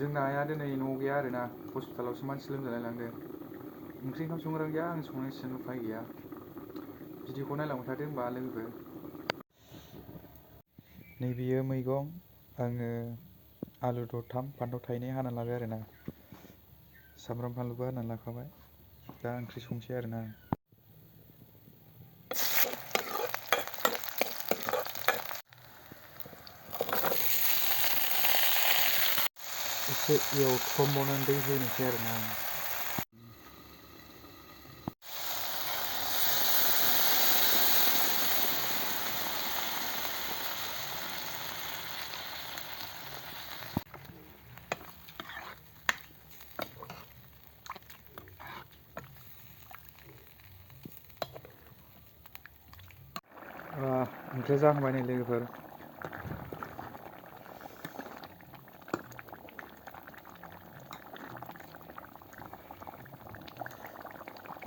जोंना आइया दिनै न'आव गैया आरोना हस्पिटालावसो मानसि लोमजालाय लांदों। ओंख्रि ओंखाम संनो गैया आं संनांसिगोन उफाय गैया। भिडिअखौ नायलांबाय थादो होमबा लोगोफोर। नैबेयो मैगं आङो आलु दरथाम फान्थाव थाइनै हाना लाबाय आरोना। सामब्राम फानलुबो हाना लाखाबाय। दा ओंख्रि संसै आरोना। एसे एवथ्रमबावनानै दै होनोसै आरोना आं। ओंख्रिया जाखांबाय नै लोगोफोर।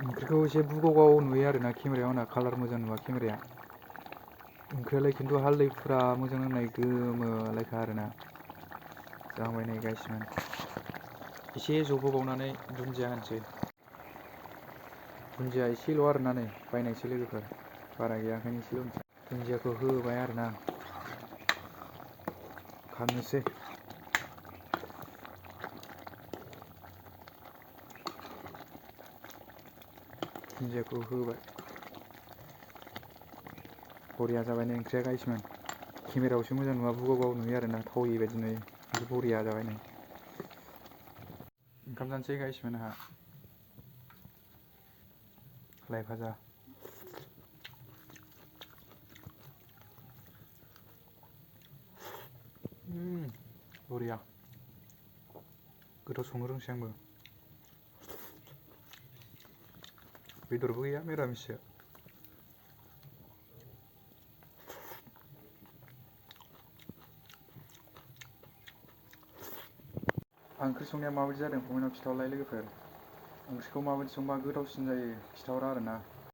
ओंख्रिखौ एसे बुगाव नुयो आरोना केमेरायाव आंना कालार मोजां नुवा केमेराया। ओंख्रियालाय खिन्थु हालदैफ्रा मोजां नांनाय गोमोलायखा आरोना। जाबाय नै गाइसमोन। एसे जबहोबावनानै दुन्दिया होनोसै। दुन्दिया एसेल' आरोना नै बायनायसो लोगोफोर। बारा गैया ओंखायनो एसेल' होनोसै। दुन्दियाखौ होबाय आरोना। खांनोसै। दुन्दियाखौ होबाय। बरिया जाबाय नै ओंख्रिया गाइसमोन। केमेरायावसो मोजां नुवा बुगाव नुयो आरोना थावै बायदि नुयो। बरिया जाबाय नै। ओंखाम जानोसै गाइसमोन आंहा। लाइ भाजा। बरिया। गोथाव संनो रोंसै आंबो। बेदरबो गैया मिरामिससो। ओंख्रि संनाया माबायदि जादों कमेन्टआव खिथाहरलाय लोगोफोर। ओंख्रिखौ माबायदि संबा गोथावसिन जायो खिथाहर आरोना।